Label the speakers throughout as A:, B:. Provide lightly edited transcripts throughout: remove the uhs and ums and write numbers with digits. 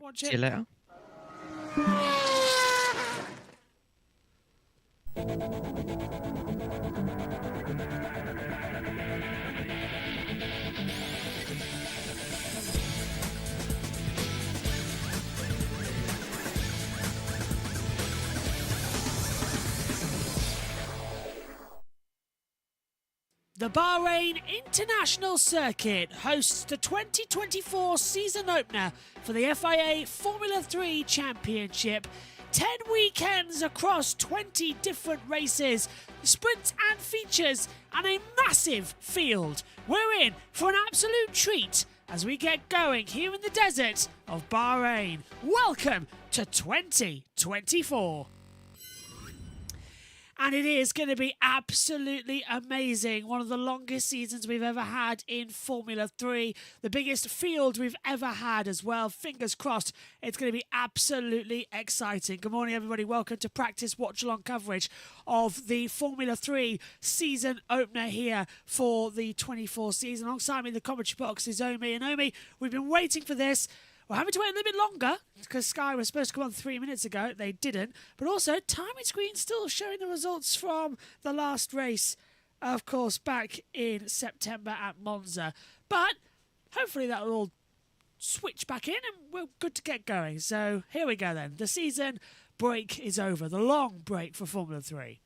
A: Watch
B: See
A: it.
B: you later.
A: The Bahrain International Circuit hosts the 2024 season opener for the FIA Formula 3 Championship. 10 weekends across 20 different races, sprints and features, and a massive field. We're in for an absolute treat as we get going here in the desert of Bahrain. Welcome to 2024. And it is going to be absolutely amazing. One of the longest seasons we've ever had in Formula 3. The biggest field we've ever had as well. Fingers crossed, it's going to be absolutely exciting. Good morning, everybody. Welcome to practice watch-along coverage of the Formula 3 season opener here for the 24 season. Alongside me in the commentary box is Omi. And Omi, we've been waiting for this. We're having to wait a little bit longer because Sky was supposed to come on 3 minutes ago. They didn't. But also, timing screen still showing the results from the last race, of course, back in September at Monza. But hopefully that will all switch back in and we're good to get going. So here we go then. The season break is over. The long break for Formula 3.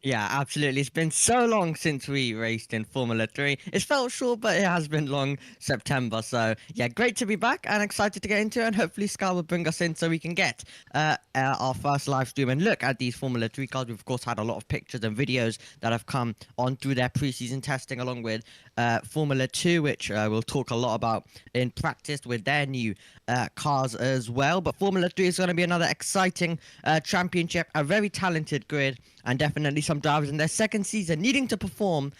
B: Yeah, absolutely. It's been so long since we raced in Formula 3. It's felt short, but it has been long, September. So, yeah, great to be back and excited to get into it. And hopefully Sky will bring us in so we can get our first live stream and look at these Formula 3 cars. We've, of course, had a lot of pictures and videos that have come on through their preseason testing along with Formula 2, which we'll talk a lot about in practice with their new cars as well. But Formula 3 is going to be another exciting championship, a very talented grid, and definitely some drivers in their second season needing to perform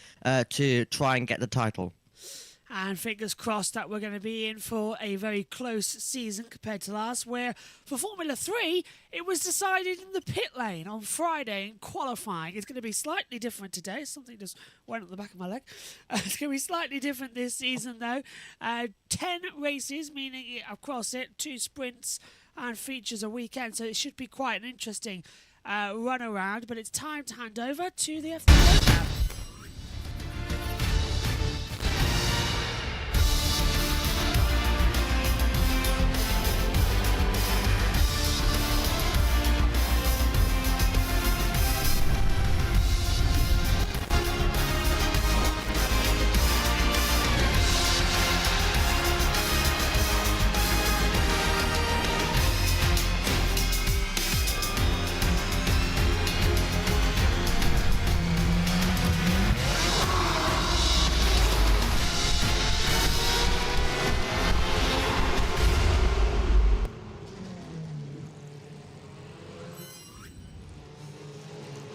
B: to try and get the title.
A: And fingers crossed that we're going to be in for a very close season compared to last, where for Formula 3, it was decided in the pit lane on Friday in qualifying. It's going to be slightly different today. Something just went up the back of my leg. It's going to be slightly different this season, though. 10 races, meaning across it, 2 sprints and features a weekend. So it should be quite an interesting run around. But it's time to hand over to the FIA.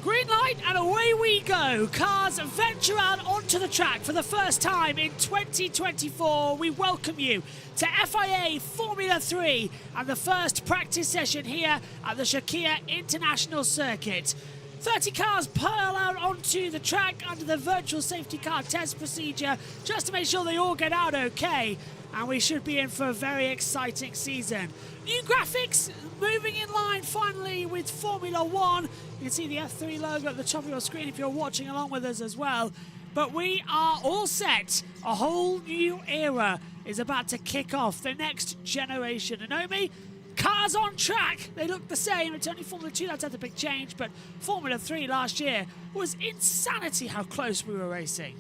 A: Green light and away we go. Cars venture out onto the track for the first time in 2024. We welcome you to FIA Formula 3 and the first practice session here at the Shakir International Circuit. 30 cars pile out onto the track under the virtual safety car test procedure just to make sure they all get out okay. And we should be in for a very exciting season. New graphics moving in line finally with Formula 1. You can see the F3 logo at the top of your screen if you're watching along with us as well. But we are all set. A whole new era is about to kick off, the next generation. And Omi, cars on track, they look the same. It's only Formula 2 that's had a big change, but Formula 3 last year was insanity how close we were racing.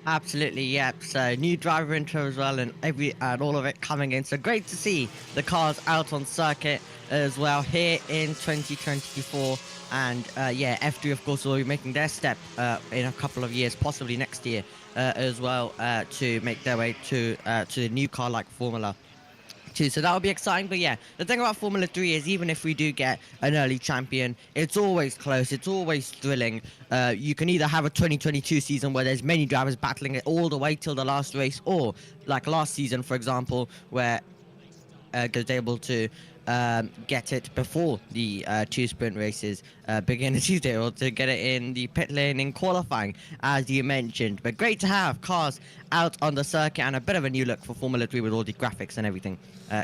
B: Absolutely, yep. So new driver intro as well, and all of it coming in. So great to see the cars out on circuit as well here in 2024. And yeah, F3 of course will be making their step in a couple of years, possibly next year as well, to make their way to the new car like Formula 2. So that'll be exciting. But yeah, the thing about Formula 3 is even if we do get an early champion, it's always close, it's always thrilling. You can either have a 2022 season where there's many drivers battling it all the way till the last race, or like last season, for example, where was able to get it before the 2 sprint races begin as usual, to get it in the pit lane in qualifying, as you mentioned. But great to have cars out on the circuit, and a bit of a new look for Formula 3 with all the graphics and everything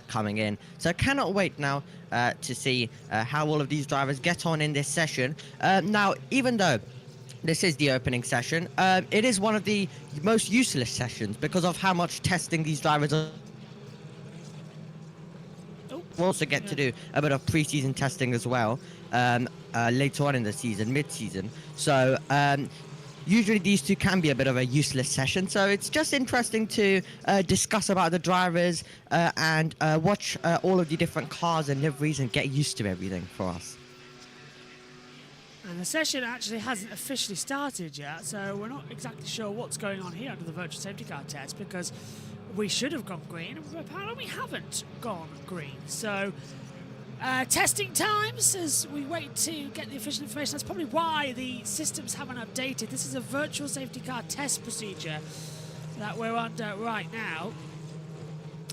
B: coming in. So cannot wait now to see how all of these drivers get on in this session. Now, even though this is the opening session, it is one of the most useless sessions because of how much testing these drivers are. We'll also get to do a bit of pre-season testing as well later on in the season, mid-season. So usually these two can be a bit of a useless session. So it's just interesting to discuss about the drivers and watch all of the different cars and liveries and get used to everything for us.
A: And the session actually hasn't officially started yet, so we're not exactly sure what's going on here under the virtual safety car test, because we should have gone green, and apparently we haven't gone green. So testing times as we wait to get the official information. That's probably why the systems haven't updated. This is a virtual safety car test procedure that we're under right now.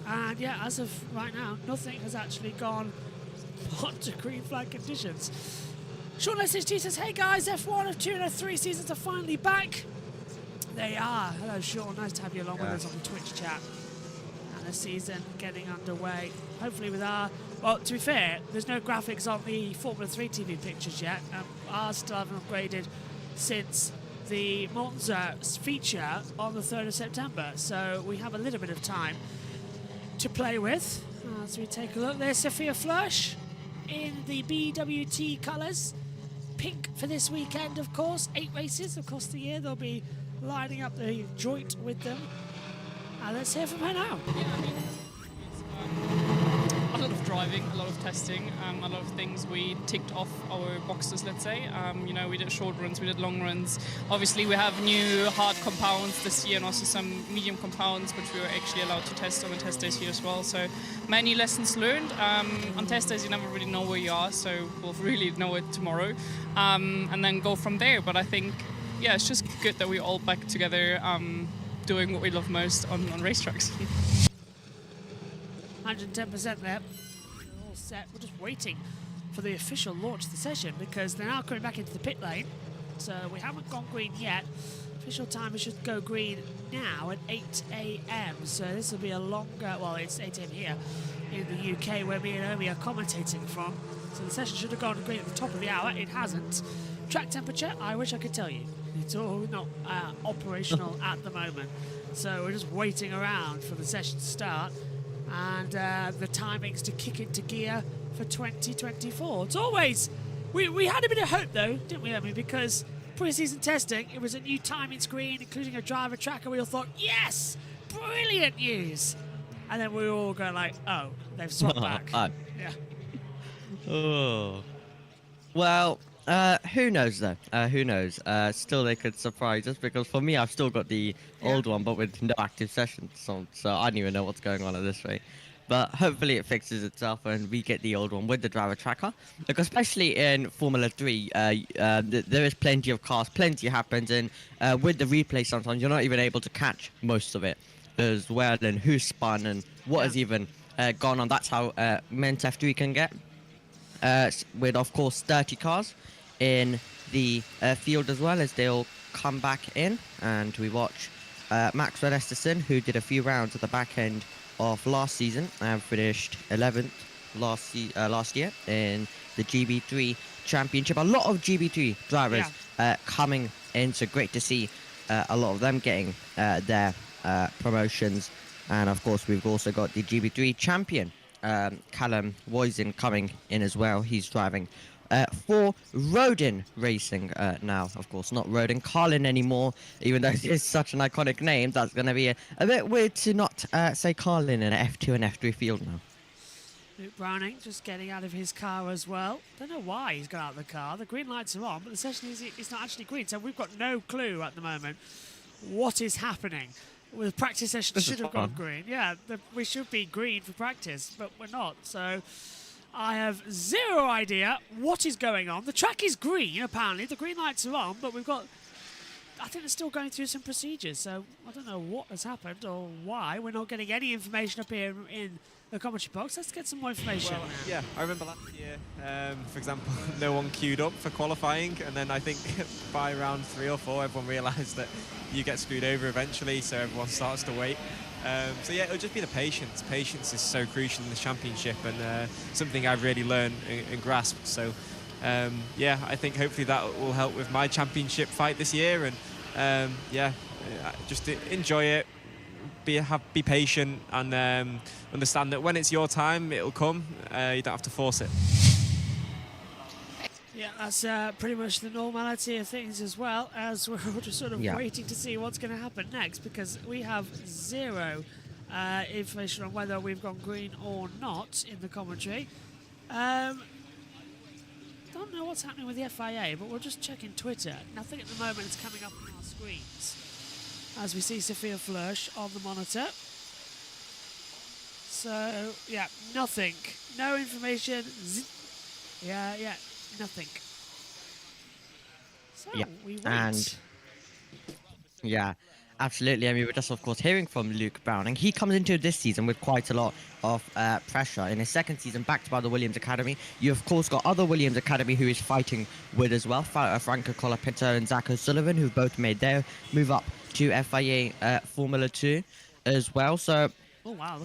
A: And yeah, as of right now, nothing has actually gone onto green flag conditions. Sean SHG says, hey guys, F1 of 2 and F3 seasons are finally back. They are. Hello Sean, nice to have you along with us on the Twitch chat. And the season getting underway. Hopefully with our, well, to be fair, there's no graphics on the Formula 3 TV pictures yet. Ours still haven't upgraded since the Monza feature on the 3rd of September. So we have a little bit of time to play with. As we take a look, there's Sophia Flörsch in the BWT colours. Pink for this weekend, of course. 8 races across the year. They'll be lining up the joint with them. Let's hear from her now.
C: Yeah, I mean, a lot of driving, a lot of testing, a lot of things we ticked off our boxes, let's say. You know, we did short runs, we did long runs. Obviously, we have new hard compounds this year and also some medium compounds, which we were actually allowed to test on the test days here as well. So many lessons learned. On test days, you never really know where you are, so we'll really know it tomorrow. And then go from there. But I think, yeah, it's just good that we're all back together doing what we love most on racetracks.
A: 110% there. We're all set. We're just waiting for the official launch of the session because they're now coming back into the pit lane. So we haven't gone green yet. Official time, we should go green now at 8 a.m. So this will be a longer, well, it's 8 a.m. here in the UK where me and Omi are commentating from. So the session should have gone green at the top of the hour. It hasn't. Track temperature, I wish I could tell you. It's all not operational at the moment. So we're just waiting around for the session to start and the timings to kick into gear for 2024. It's always, we had a bit of hope though, didn't we, Omi? Because pre-season testing, it was a new timing screen, including a driver tracker. We all thought, yes, brilliant news. And then we were all going like, oh, they've swapped back. Yeah.
B: Oh. Well, who knows though? Who knows? Still, they could surprise us because for me, I've still got the old one, but with no active sessions, so I don't even know what's going on at this rate. But hopefully it fixes itself and we get the old one with the driver tracker. Look, especially in Formula 3, there is plenty of cars, plenty happens, and with the replay sometimes you're not even able to catch most of it as well, and who spun and what has even gone on. That's how men's F3 can get. With, of course, 30 cars in the field as well, as they'll come back in. And we watch Maxwell Esterson, who did a few rounds at the back end of last season and finished 11th last year in the GB3 Championship. A lot of GB3 drivers coming in, so great to see a lot of them getting their promotions. And, of course, we've also got the GB3 champion, Callum Woisen, coming in as well. He's driving for Rodin Racing now, of course, not Rodin Carlin anymore, even though it's such an iconic name. That's going to be a bit weird to not say Carlin in an F2 and F3 field now.
A: Luke Browning just getting out of his car as well. Don't know why he's got out of the car. The green lights are on, but the session is not actually green, so we've got no clue at the moment what is happening. Well, the practice session should have gone green. Yeah, we should be green for practice, but we're not. So I have zero idea what is going on. The track is green, apparently. The green lights are on, but we've got... I think they're still going through some procedures, so I don't know what has happened or why we're not getting any information up here in the commentary box. Let's get some more information.
D: Well, yeah, I remember last year, for example, no one queued up for qualifying, and then I think by round 3 or 4, everyone realised that you get screwed over eventually, so everyone starts to wait. So yeah, it'll just be the patience. Patience is so crucial in the championship, and something I've really learned and grasped. So yeah, I think hopefully that will help with my championship fight this year, and yeah, just enjoy it. Be patient, and understand that when it's your time, it'll come. You don't have to force it.
A: Yeah, that's pretty much the normality of things as well, as we're all just sort of waiting to see what's going to happen next, because we have zero information on whether we've gone green or not in the commentary. Don't know what's happening with the FIA, but we're just checking Twitter. Nothing at the moment is coming up on our screens, as we see Sophia Flörsch on the monitor. So, yeah, nothing. No information. Yeah, nothing. So, we wait.
B: And yeah, absolutely. And we were just, of course, hearing from Luke Browning. He comes into this season with quite a lot of pressure. In his second season, backed by the Williams Academy, you, of course, got other Williams Academy who he's fighting with as well. Franco Colapinto and Zach O'Sullivan, who've both made their move up to FIA Formula 2 as well. So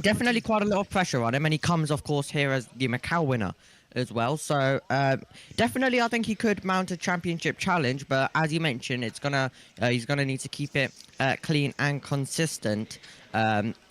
B: definitely quite a lot of pressure on him. And he comes, of course, here as the Macau winner as well. So definitely I think he could mount a championship challenge, but as you mentioned, it's gonna he's gonna need to keep it clean and consistent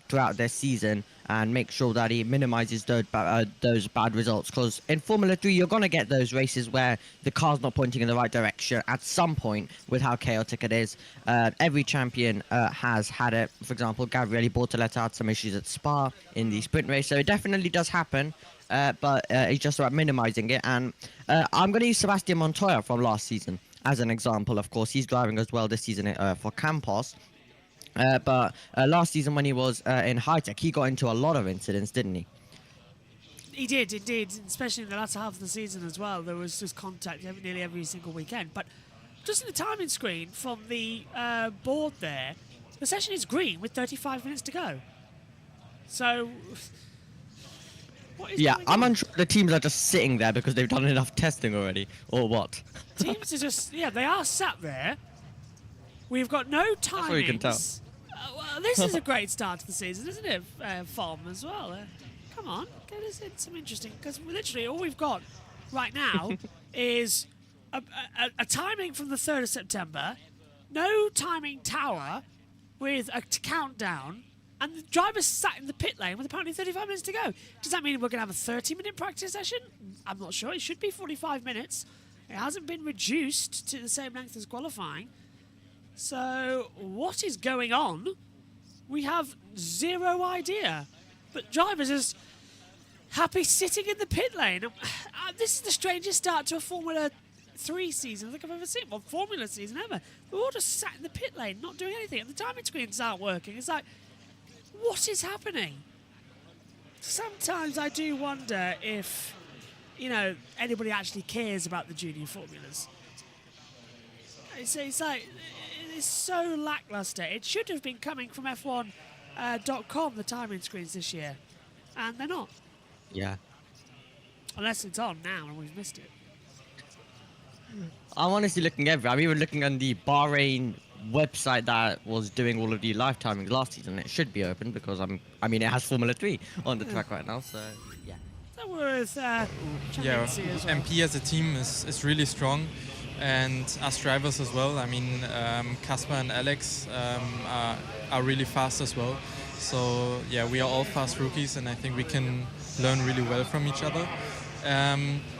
B: throughout this season, and make sure that he minimizes those bad results, because in Formula 3 you're gonna get those races where the car's not pointing in the right direction at some point with how chaotic it is. Every champion has had it. For example, Gabriele Bortoletti had some issues at Spa in the sprint race, so it definitely does happen. But it's just about minimizing it. And I'm going to use Sebastian Montoya from last season as an example. Of course, he's driving as well this season for Campos. But last season when he was in High-Tech, he got into a lot of incidents, didn't he?
A: He did, indeed, especially in the latter half of the season as well. There was just contact nearly every single weekend. But just in the timing screen from the board there, the session is green with 35 minutes to go. So...
B: Yeah, I'm unsure the teams are just sitting there because they've done enough testing already, or what?
A: Teams are just, they are sat there. We've got no timings.
B: That's what you can tell.
A: Well, this is a great start to the season, isn't it, Fom, as well? Come on, get us in some interesting, because literally all we've got right now is a timing from the 3rd of September, no timing tower with a countdown, and the driver's sat in the pit lane with apparently 35 minutes to go. Does that mean we're going to have a 30-minute practice session? I'm not sure. It should be 45 minutes. It hasn't been reduced to the same length as qualifying. So what is going on? We have zero idea. But drivers are just happy sitting in the pit lane. This is the strangest start to a Formula 3 season I think I've ever seen. Well, Formula season ever. We're all just sat in the pit lane, not doing anything. And the timing screens aren't working. It's like... what is happening? Sometimes I do wonder if, anybody actually cares about the junior formulas. It's like, it's so lackluster. It should have been coming from F1.com, the timing screens this year. And they're not.
B: Yeah.
A: Unless it's on now and we've missed it.
B: I'm honestly looking everywhere. I'm even looking on the Bahrain website that was doing all of the live timings last season. It should be open because it has Formula 3 on the track right now, so yeah.
A: That was as well.
E: MP as a team is really strong, and us drivers as well. I mean, Casper and Alex are really fast as well. So yeah, we are all fast rookies, and I think we can learn really well from each other.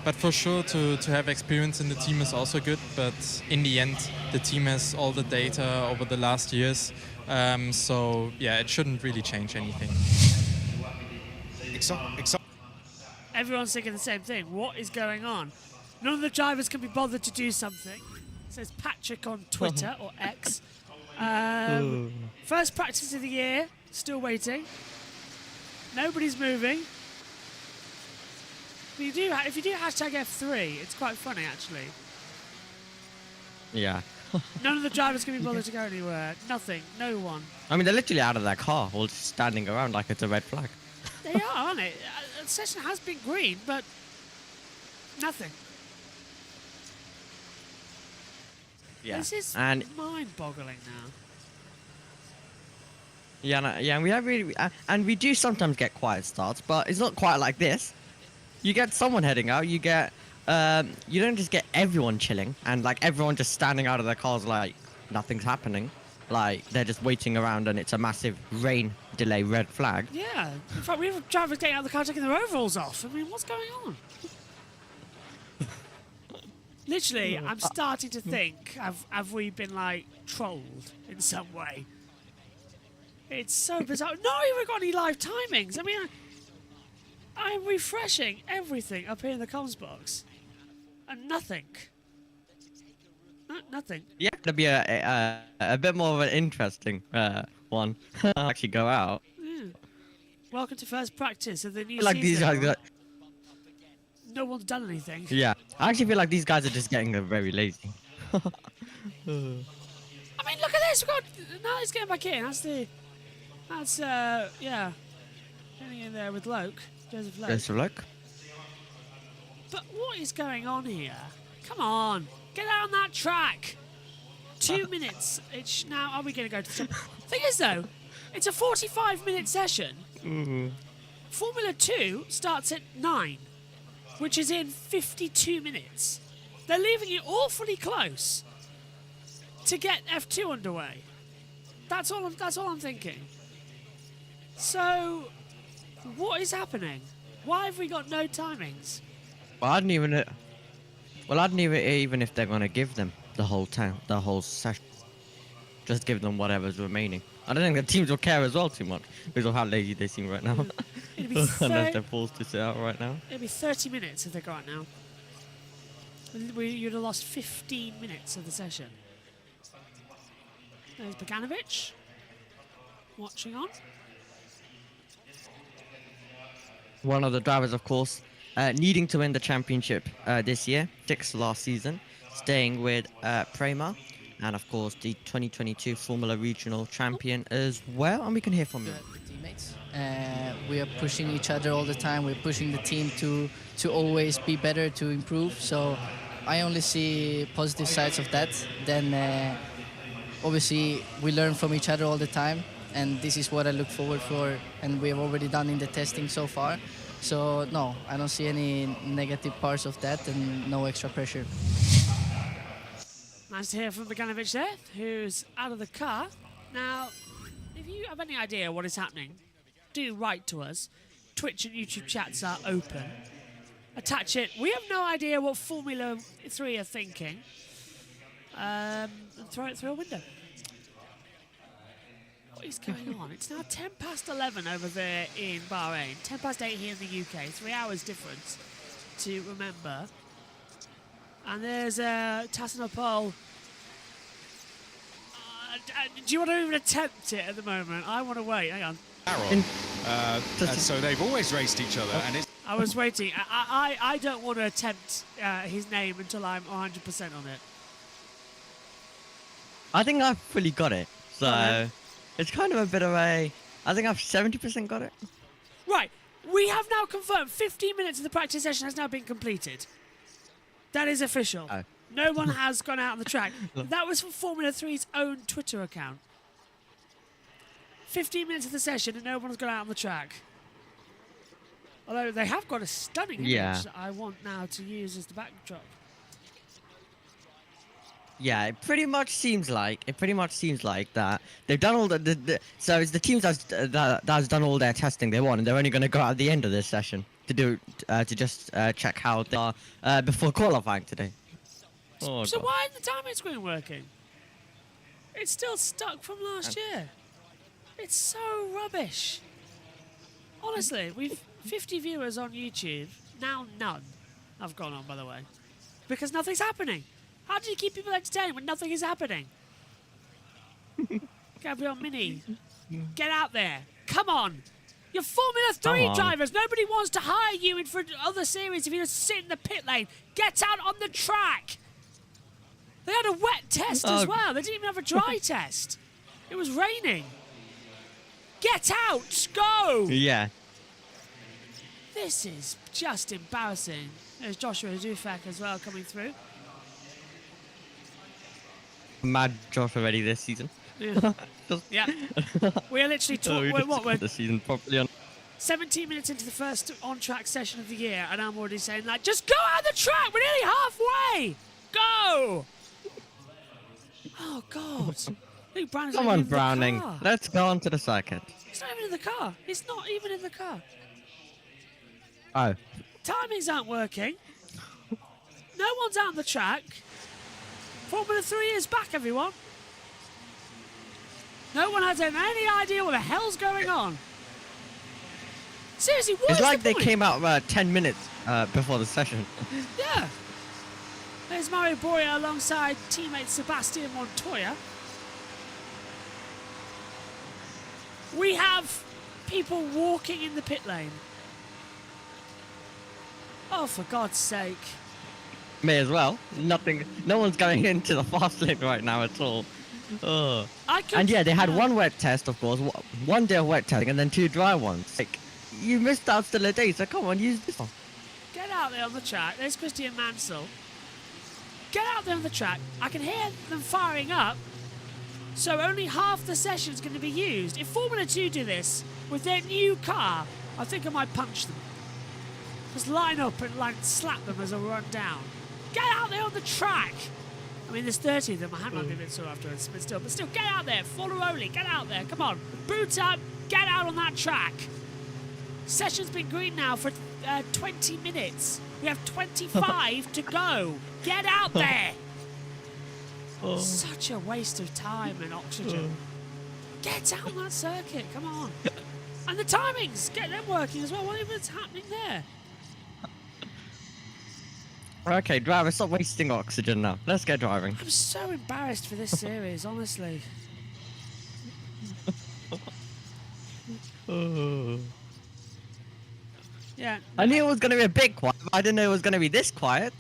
E: But for sure, to have experience in the team is also good. But in the end, the team has all the data over the last years. So yeah, it shouldn't really change anything.
A: Everyone's thinking the same thing. What is going on? None of the drivers can be bothered to do something. Says Patrick on Twitter or X. First practice of the year. Still waiting. Nobody's moving. If you do hashtag F3, it's quite funny, actually.
B: Yeah.
A: None of the drivers can be bothered to go anywhere. Nothing. No one.
B: I mean, they're literally out of their car, all just standing around like it's a red flag.
A: They are, aren't they? The session has been green, but nothing.
B: Yeah.
A: This is
B: And
A: mind-boggling now.
B: yeah, no, yeah, and we have really, and we do sometimes get quiet starts, but it's not quite like this. You get someone heading out. You get, you don't just get everyone chilling and like everyone just standing out of their cars like nothing's happening. Like they're just waiting around and it's a massive rain delay red flag.
A: Yeah. In fact, we have drivers getting out of the car taking their overalls off. I mean, what's going on? Literally, I'm starting to think, have we been, like, trolled in some way? It's so bizarre. Not even got any live timings. I mean, I'm refreshing everything up here in the comms box. And nothing. Nothing.
B: Yeah, it'll be a bit more of an interesting one. Actually go out.
A: Yeah. Welcome to first practice of the new
B: Like these
A: season.
B: guys.
A: No one's done anything.
B: Yeah, I actually feel like these guys are just getting very lazy.
A: I mean, look at this. We've got... Now he's getting back in. That's, yeah. Getting in there with Loke. Joseph Loke.
B: Let's look.
A: But what is going on here? Come on. Get out on that track. 2 minutes. It's now... Are we going to go to the... Thing is, though, it's a 45-minute session. Formula 2 starts at 9, which is in 52 minutes. They're leaving it awfully close to get F2 underway. That's all I'm thinking. So, what is happening? Why have we got no timings?
B: Well, I didn't even. Well, I didn't even if they're gonna give them the whole time, the whole session. Just give them whatever's remaining. I don't think the teams will care as well too much because of how lazy they seem right now.
A: It'd be
B: Unless they're forced to sit out right now.
A: It'd be 30 minutes if they go out now. You'd have lost 15 minutes of the session. There's Boganovic watching on.
B: One of the drivers, of course, needing to win the championship this year, 6th last season, staying with Prema, and of course the 2022 Formula Regional champion as well. And we can hear from him.
F: Teammates. We are pushing each other all the time. We're pushing the team to always be better, to improve. So I only see positive sides of that. Then obviously we learn from each other all the time, and this is what I look forward for, and we have already done in the testing so far. So no, I don't see any negative parts of that, and no extra pressure.
A: Nice to hear from Boganovic there, who's out of the car. Now, if you have any idea what is happening, do write to us. Twitch and YouTube chats are open. Attach it. We have no idea what Formula 3 are thinking. And throw it through a window. What is going on? It's now 10 past 11 over there in Bahrain. 10 past 8 here in the UK. 3 hours difference to remember. And there's Tassinopol. Do you want to even attempt it at the moment? I want to wait. Hang on.
G: And so they've always raced each other, and it's
A: I was waiting. I don't want to attempt his name until I'm 100% on it.
B: I think I've fully got it. So
A: Okay.
B: it's kind of a bit of a. I think I've 70% got it.
A: Right. We have now confirmed 15 minutes of the practice session has now been completed. That is official.
B: Oh.
A: No one has gone out on the track. That was from Formula 3's own Twitter account. 15 minutes of the session and no one's gone out on the track. Although they have got a stunning image that I want now to use as the backdrop.
B: Yeah, it pretty much seems like that they've done all so it's the teams that's done all their testing they want, and they're only going to go out at the end of this session to do to just check how they are before qualifying today. Oh,
A: So
B: God.
A: why isn't the timing screen working? It's still stuck from last year. It's so rubbish. Honestly, we've 50 viewers on YouTube. Now none have gone on, by the way. Because nothing's happening. How do you keep people entertained when nothing is happening? Gabriel Mini, get out there. Come on. You're Formula 3
B: on.
A: drivers. Nobody wants to hire you in for other series if you just sit in the pit lane. Get out on the track. They had a wet test as well. They didn't even have a dry test. It was raining. Get out! Go!
B: Yeah.
A: This is just embarrassing. There's Joshua Dufek as well coming through.
B: Mad Josh already this season.
A: Yeah. Yeah. We're literally we're
B: the season properly on.
A: 17 minutes into the first on-track session of the year, and I'm already saying, like, just go out the track! We're nearly halfway! Go! Oh, God. Luke Browning's
B: Come
A: not
B: on,
A: even in the
B: Browning.
A: car.
B: Let's go on to the circuit.
A: He's not even in the car. He's not even in the car.
B: Oh.
A: Timings aren't working. No one's out on the track. Formula 3 is back, everyone. No one has any idea what the hell's going on. Seriously, what
B: It's
A: is
B: like
A: the
B: they
A: point?
B: came out 10 minutes before the session.
A: Yeah. There's Mario Boria alongside teammate Sebastian Montoya. We have people walking in the pit lane. Oh, for God's sake.
B: May as well. No one's going into the fast lane right now at all. Oh. And yeah, they had one wet test, of course, one day of wet testing, and then 2 dry ones. Like, you missed out still a day, so come on, use this one.
A: Get out there on the track. There's Christian Mansell. Get out there on the track. I can hear them firing up. So only half the session's going to be used. If Formula 2 do this with their new car, I think I might punch them. Just line up and slap them as I run down. Get out there on the track. I mean, there's 30 of them. My hand might be a bit sore afterwards, but still, get out there. Follow only. Get out there. Come on. Boot up. Get out on that track. Session's been green now for 20 minutes. We have 25 to go. Get out there. Such a waste of time and oxygen. Get out on that circuit. Come on. And the timings. Get them working as well. What is happening there?
B: Okay, driver, stop wasting oxygen now. Let's get driving.
A: I'm so embarrassed for this series, honestly. Yeah.
B: I knew it was going to be a bit quiet, but I didn't know it was going to be this quiet.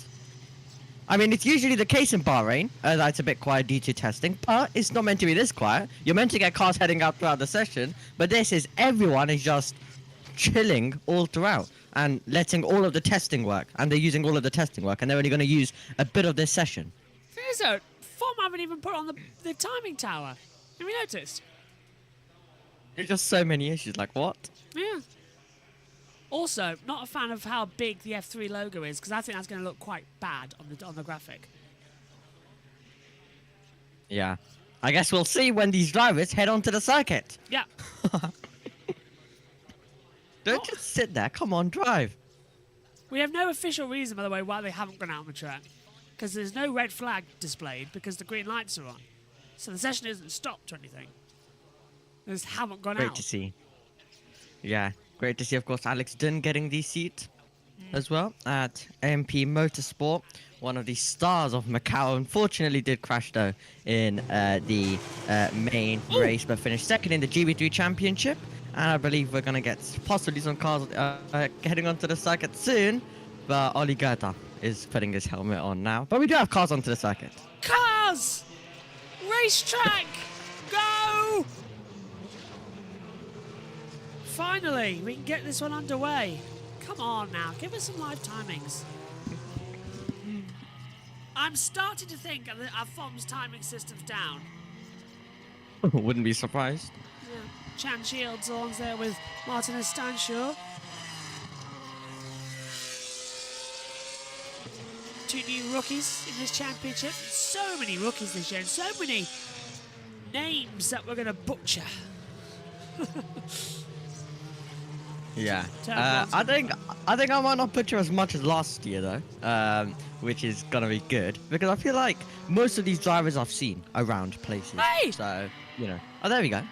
B: I mean, it's usually the case in Bahrain that it's a bit quiet due to testing, but it's not meant to be this quiet. You're meant to get cars heading out throughout the session, but this is everyone is just chilling all throughout and letting all of the testing work, and they're using all of the testing work, and they're only going to use a bit of this session.
A: Thing is, though, FOM haven't even put on the timing tower. Have you noticed?
B: There's just so many issues, like what?
A: Yeah. Also, not a fan of how big the F3 logo is, because I think that's going to look quite bad on the graphic.
B: Yeah. I guess we'll see when these drivers head onto the circuit.
A: Yeah.
B: Don't just sit there. Come on, drive.
A: We have no official reason, by the way, why they haven't gone out on the track. Because there's no red flag displayed because the green lights are on. So the session isn't stopped or anything. They just haven't gone out.
B: Great to see. Yeah. Great to see, of course, Alex Dunn getting the seat as well at JBMotorsports. One of the stars of Macau. Unfortunately, did crash, though, in the main race, but finished second in the GB3 Championship. And I believe we're going to get possibly some cars heading onto the circuit soon. But Oli Gerta is putting his helmet on now. But we do have cars onto the circuit.
A: Cars! Racetrack! Go! Finally, we can get this one underway. Come on now, give us some live timings. I'm starting to think that our FOM's timing system's down.
B: Wouldn't be surprised.
A: Yeah. Chan Shields along there with Martinez Stanshaw. 2 new rookies in this championship. So many rookies this year and so many names that we're going to butcher.
B: Yeah. I think I might not butcher as much as last year though, which is gonna be good because I feel like most of these drivers I've seen around places.
A: Hey!
B: So oh, there we go.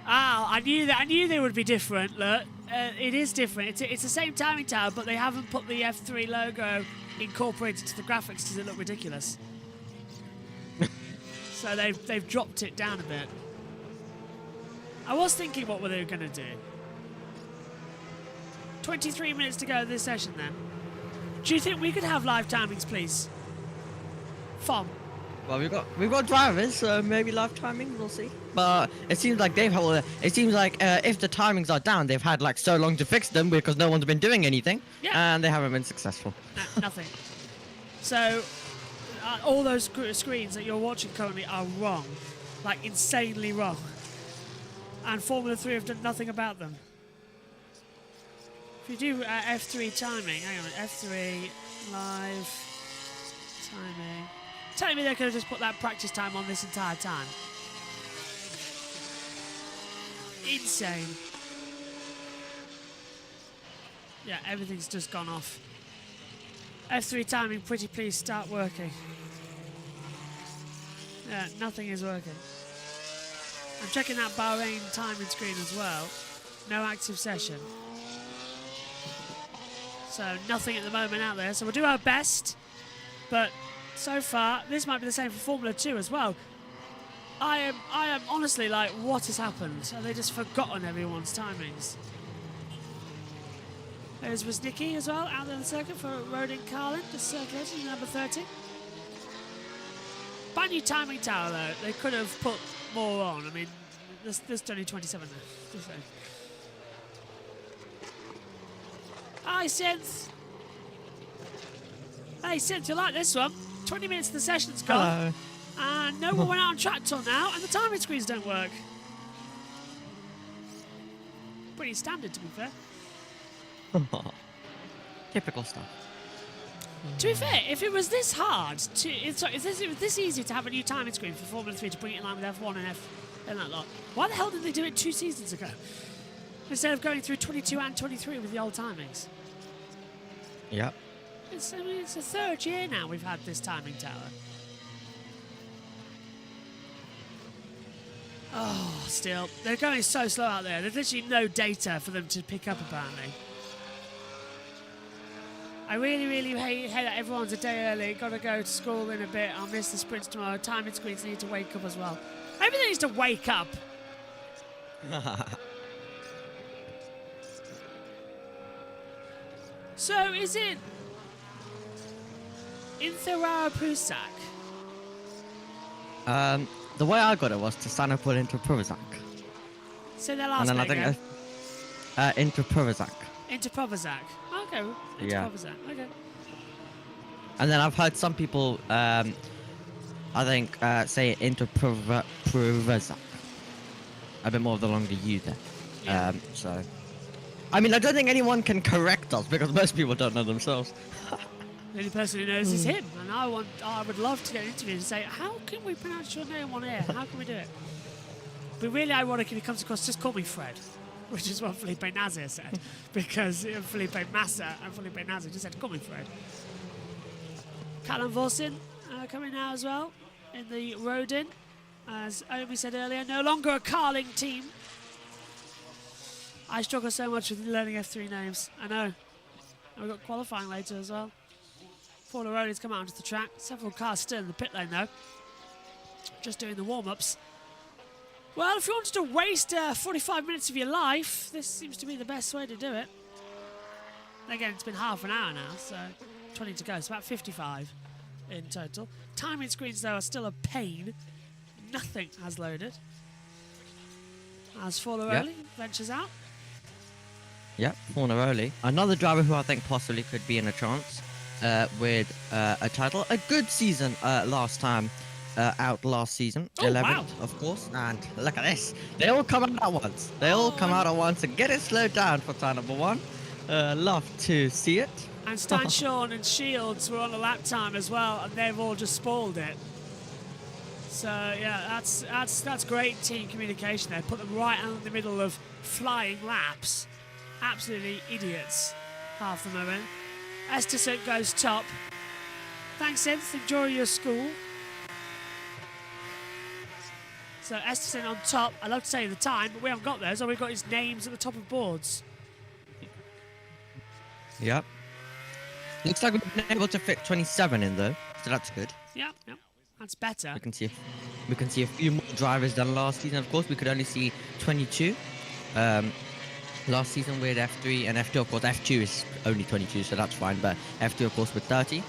A: Ah, I knew they would be different. Look, it is different. It's the same timing tower, but they haven't put the F3 logo incorporated to the graphics because it look ridiculous. So they've dropped it down a bit. I was thinking what were they going to do. 23 minutes to go this session then. Do you think we could have live timings, please? FOM.
B: Well, we've got drivers, so maybe live timing. We'll see. But it seems like if the timings are down, they've had like so long to fix them because no one's been doing anything, and they haven't been successful.
A: Nothing. So all those screens that you're watching currently are wrong, like insanely wrong. And Formula 3 have done nothing about them. If you do F3 timing, hang on, F3 live timing. Tell me they could have just put that practice time on this entire time. Insane. Yeah, everything's just gone off. F3 timing, pretty please start working. Yeah, nothing is working. I'm checking that Bahrain timing screen as well. No active session. So nothing at the moment out there. So we'll do our best. But so far, this might be the same for Formula 2 as well. I am honestly like, what has happened? Have they just forgotten everyone's timings? There's Wisnicki as well, out there in the circuit for Rodin Carlin, just circulating, number 30. Brand new timing tower though, they could have put more on. I mean, there's only 27 there. Hi Synth! Hey Synth, you like this one? 20 minutes of the session's gone.
B: Hello.
A: And no one went out on track till now, and the timing screens don't work. Pretty standard, to be fair.
B: Typical stuff.
A: To be fair, if it was this hard, if it was this easy to have a new timing screen for Formula 3 to bring it in line with F1 and that lot, why the hell did they do it 2 seasons ago? Instead of going through 22 and 23 with the old timings.
B: Yep.
A: It's the 3rd year now we've had this timing tower. Oh, still. They're going so slow out there. There's literally no data for them to pick up, apparently. I really, really hate that everyone's a day early. Got to go to school in a bit. I'll miss the sprints tomorrow. Timing screens need to wake up as well. Everything needs to wake up. So, is it in Ferrara Prusak?
B: The way I got it was to sign up for into Provozak.
A: So their last
B: And then
A: bit again.
B: I think into Provozak.
A: Into Provozak. Okay, into
B: Yeah.
A: Provozak. Okay.
B: And then I've heard some people, I think, say into Provozak. A bit more of the longer U there.
A: Yeah.
B: So, I mean, I don't think anyone can correct us because most people don't know themselves.
A: The only person who knows is him, and I would love to get an interview and say, how can we pronounce your name on air? How can we do it? But really ironic if it comes across, just call me Fred, which is what Felipe Nasr said, because Felipe Massa and Felipe Nasr just said, call me Fred. Callum Vorsin coming now as well in the Rodin, as Omi said earlier, no longer a Carling team. I struggle so much with learning F3 names. I know. And we've got qualifying later as well. Paul Rodin's come out onto the track. Several cars still in the pit lane though. Just doing the warm-ups. Well, if you wanted to waste 45 minutes of your life, this seems to be the best way to do it. Again, it's been half an hour now, so 20 to go. It's about 55 in total. Timing screens though are still a pain. Nothing has loaded. As Forlaroli ventures out.
B: Yep, Fornaroli. Another driver who I think possibly could be in a chance with a title. A good season last time out last season.
A: Oh,
B: 11th,
A: wow.
B: of course. And look at this. They all come out at once. They all come out at once and get it slowed down for time number 1. Love to see it.
A: And Stein Sean and Shields were on a lap time as well, and they've all just spoiled it. So yeah, that's great team communication there. Put them right in the middle of flying laps. Absolutely idiots, half the moment. Esterson goes top. Thanks, Synth. Enjoy your school. So Esterson on top. I'd love to say the time, but we haven't got those. All we've got is names at the top of boards.
B: Yep. Looks like we've been able to fit 27 in though, so that's good.
A: Yep. That's better.
B: We can see a few more drivers than last season. Of course, we could only see 22. Last season with F3 and F2, of course, F2 is only 22, so that's fine. But F2, of course, with 30.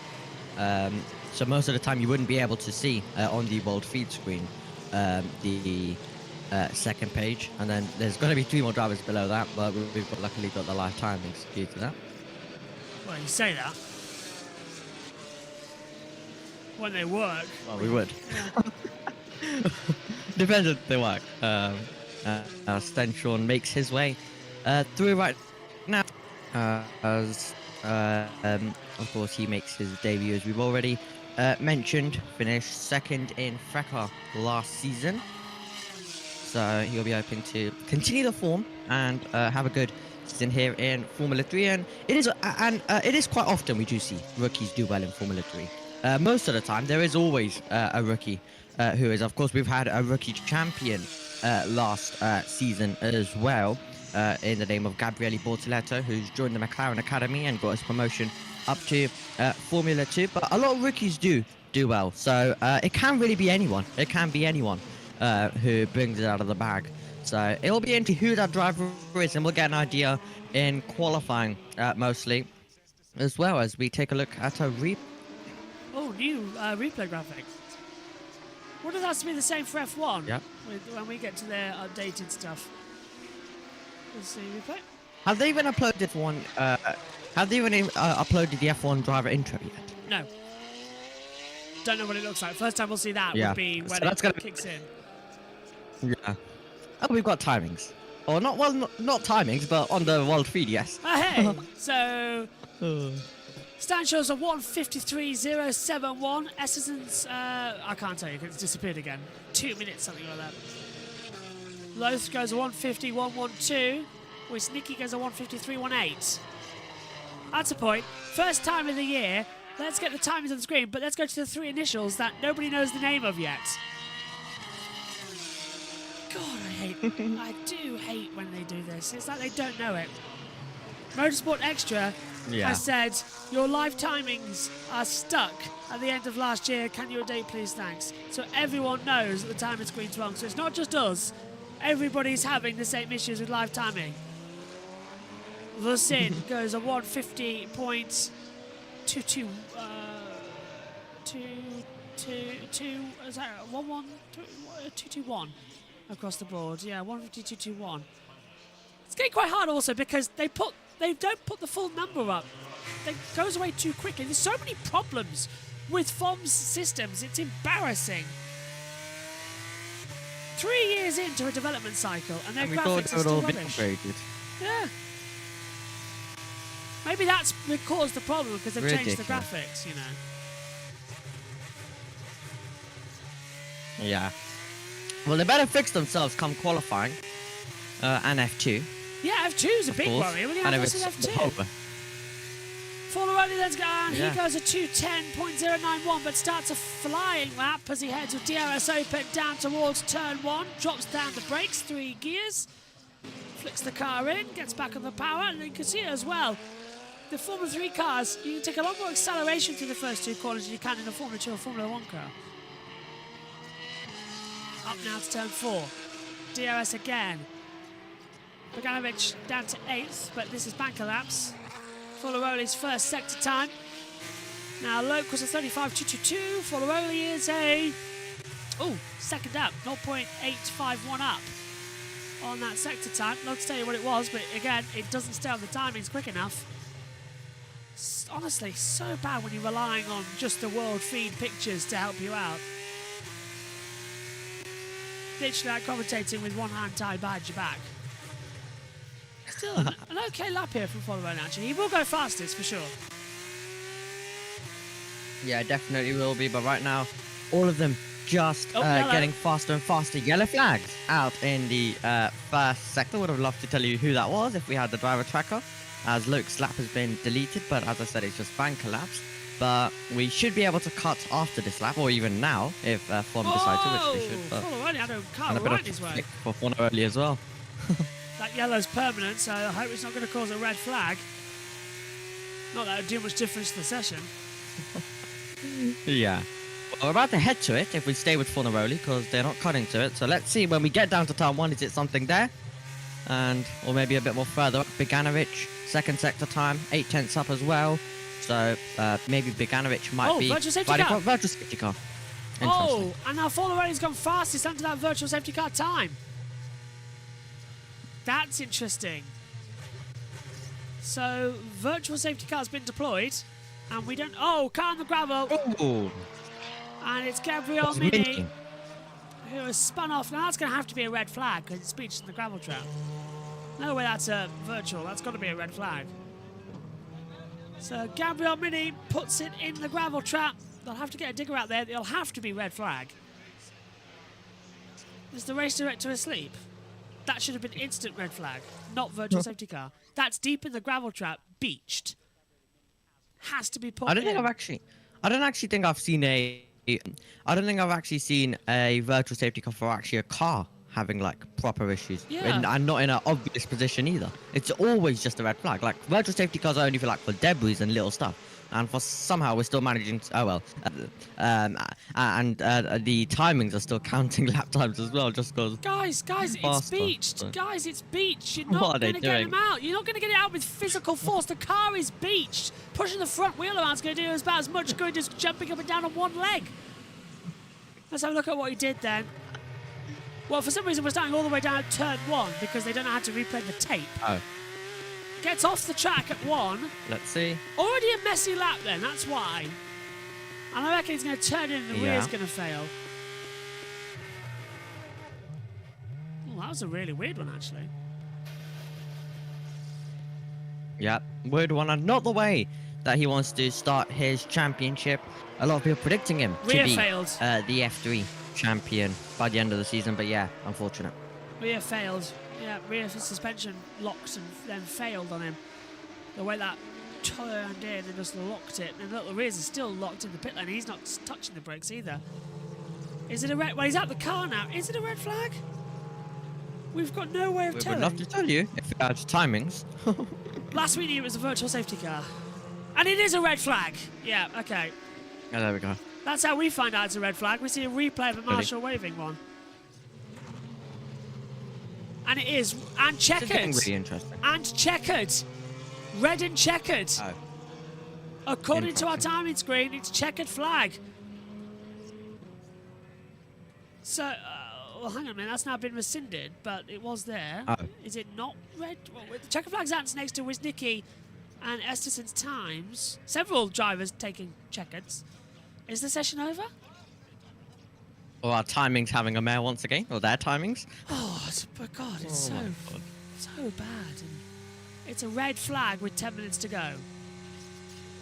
B: So most of the time you wouldn't be able to see on the world feed screen the second page, and then there's going to be 3 more drivers below that, but we've luckily got the live timings due to that.
A: Well, you say that. When they work.
B: Well, we would.
A: Yeah.
B: Depends if they work. Stenshorn makes his way through right now. As of course he makes his debut, as we've already mentioned. Finished second in Freca last season. So he'll be hoping to continue the form and have a good season here in Formula 3. And it is quite often we do see rookies do well in Formula 3. Most of the time, there is always a rookie who is, of course, we've had a rookie champion last season as well, in the name of Gabriele Bortoletto, who's joined the McLaren Academy and got his promotion up to Formula 2. But a lot of rookies do well, so it can really be anyone. It can be anyone who brings it out of the bag. So it'll be into who that driver is, and we'll get an idea in qualifying mostly, as well as we take a look at a replay.
A: Oh, new replay graphic. Would it have to be the same for F1?
B: Yep.
A: When we get to their updated stuff. Let's see, replay.
B: Have they even uploaded one? Have they even uploaded the F1 driver intro yet?
A: No. Don't know what it looks like. First time we'll see that
B: Yeah.
A: would be
B: So
A: when
B: that's
A: it
B: gonna-
A: kicks in.
B: Yeah. Oh, we've got timings. Or not, well, not timings, but on the world feed, yes.
A: Oh, hey! So, stand shows are 1:53.071. Essenson's, I can't tell you because it's disappeared again. 2 minutes, something like that. Loth goes a 1:50.112. Wisnicki goes a 1:53.18. That's a point. First time of the year. Let's get the timings on the screen, but let's go to the 3 initials that nobody knows the name of yet. God, I do hate when they do this. It's like they don't know it. Motorsport Extra has said, your live timings are stuck at the end of last year. Can you update, please? Thanks. So everyone knows that the timing screen's wrong. So it's not just us. Everybody's having the same issues with live timing. The Sin goes a 1:50.22. 221 across the board. Yeah, 1:52.21. It's getting quite hard also because they don't put the full number up. It goes away too quickly. There's so many problems with FOM's systems. It's embarrassing. 3 years into a development cycle and their
B: And we thought
A: graphics
B: it
A: are
B: would
A: still
B: all be
A: rubbish.
B: upgraded.
A: Yeah. Maybe that's what caused the problem because they've changed the
B: Ridiculous.
A: graphics, you know.
B: Yeah. Well, they better fix themselves come qualifying. And F2.
A: Yeah, F2's a big
B: course.
A: worry. When you
B: And
A: have
B: if
A: this in
B: it's
A: F2.
B: over.
A: Forlaroni then
B: Yeah.
A: he goes a 2:10.091, but starts a flying lap as he heads with DRS open down towards turn 1, drops down the brakes, 3 gears, flicks the car in, gets back on the power, and you can see it as well. The Formula 3 cars, you can take a lot more acceleration through the first 2 corners than you can in a Formula 2 or Formula 1 car. Up now to turn 4. DRS again. Bogdanovic down to 8th, but this is banker laps. Forlaroli's first sector time. Now Loke was a 35.222. Forlaroli is a second up, 0.851 up on that sector time. Not to tell you what it was, but again, it doesn't stay on the timings quick enough. Honestly, so bad when you're relying on just the world feed pictures to help you out. Literally like commentating with one hand tied behind your back. Still an okay lap here from Forlaroni, actually. He will go fastest for sure.
B: Yeah, definitely will be. But right now, all of them just
A: yellow.
B: getting faster and faster. Yellow flags out in the first sector. Would have loved to tell you who that was if we had the driver tracker, as Luke's lap has been deleted. But as I said, it's just banker laps. But we should be able to cut after this lap, or even now, if Form decide to, which they should. But
A: Forlaroni had a car
B: and a bit
A: right
B: of
A: his way.
B: flick for Fornaroli as well.
A: That yellow's permanent, so I hope it's not going to cause a red flag. Not that it would do much difference to the session.
B: Yeah. Well, we're about to head to it if we stay with Fornaroli, because they're not cutting to it. So let's see when we get down to turn 1, is it something there? Or maybe a bit more further up. Bogdanovic, second sector time, 0.8 up as well. So maybe Beganovic might be
A: virtual safety
B: riding
A: car.
B: for a virtual safety car.
A: Oh, and now Forlarelli's gone fastest under that virtual safety car time. That's interesting. So, virtual safety car has been deployed, and we don't... Oh, car on the gravel.
B: Oh,
A: And it's Gabriel
B: that's
A: Mini,
B: Mini.
A: who has spun off. Now, that's going to have to be a red flag, because it's beached in the gravel trap. No way that's a virtual. That's got to be a red flag. So, Gabriel Mini puts it in the gravel trap. They'll have to get a digger out there. It'll have to be red flag. Is the race director asleep? That should have been instant red flag, not virtual safety car. That's deep in the gravel trap, beached. Has to be put
B: I don't
A: in.
B: think I don't actually think I've seen I don't think I've actually seen a virtual safety car for actually a car having like proper issues.
A: Yeah.
B: And not in an obvious position either. It's always just a red flag. Like virtual safety cars are only for debris and little stuff. And for somehow we're still managing to, the timings are still counting lap times as well, just because.
A: Guys, it's
B: faster,
A: beached.
B: so-
A: Guys, it's beached. You're
B: What
A: not
B: are they
A: going to get
B: doing?
A: him out. You're not going to get it out with physical force. The car is beached. Pushing the front wheel around is going to do about as much good as jumping up and down on one leg. Let's have a look at what he did then. Well, for some reason, we're starting all the way down at turn 1 because they don't know how to replay the tape.
B: Oh,
A: Gets off the track at 1.
B: let's see.
A: Already a messy lap then, that's why. And I reckon he's going to turn in and the
B: Yeah.
A: rear's going to fail. Oh, that was a really weird one, actually.
B: Yeah, weird one, and not the way that he wants to start his championship. A lot of people predicting him
A: Rear
B: to be
A: failed.
B: the F3 champion by the end of the season, but yeah, unfortunate.
A: Rear failed. Yeah, rear suspension locked and then failed on him. The way that turned in and just locked it. And look, the rears are still locked in the pit lane. He's not touching the brakes either. Is it a red... Well, he's out the car now. Is it a red flag? We've got no way of
B: We would
A: telling.
B: love to tell you if it had timings.
A: Last we knew it was a virtual safety car. And it is a red flag. Yeah, okay.
B: Oh, there we go.
A: That's how we find out it's a red flag. We see a replay of a marshal waving one. And it is. And
B: It's getting
A: checkered.
B: really interesting.
A: And checkered. Red and checkered.
B: Oh,
A: According to our
B: interesting.
A: timing screen, it's checkered flag. So, well, hang on a minute. That's now been rescinded, but it was there.
B: Oh.
A: Is it not red? Well, the checkered flag's out next to Wisnicki and Esterson's times. Several drivers taking checkers. Is the session over?
B: or our timings having a mare once again, or their timings.
A: Oh, but God, it's
B: Oh my God.
A: so bad. And it's a red flag with 10 minutes to go.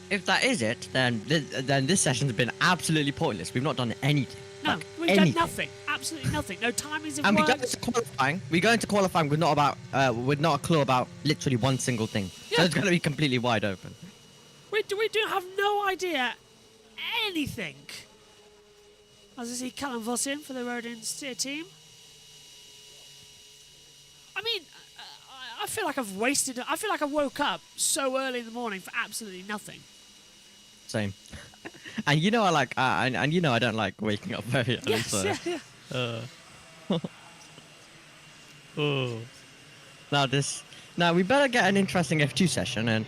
B: If that is it, then this session's been absolutely pointless. We've not done anything.
A: No,
B: Like,
A: we've
B: anything.
A: done nothing. Absolutely nothing. No timings have
B: And we go
A: worked.
B: into qualifying. We go into qualifying with not a clue about literally one single thing.
A: Yeah.
B: So it's going to be completely wide open.
A: We do have no idea anything. As I see Callum Voss in for the Rodin steer team. I mean, I feel like I've wasted. I feel like I woke up so early in the morning for absolutely nothing.
B: Same. And you know I like, and you know I don't like waking up very early.
A: Yes,
B: So.
A: yeah.
B: Oh. Now we better get an interesting F2 session, and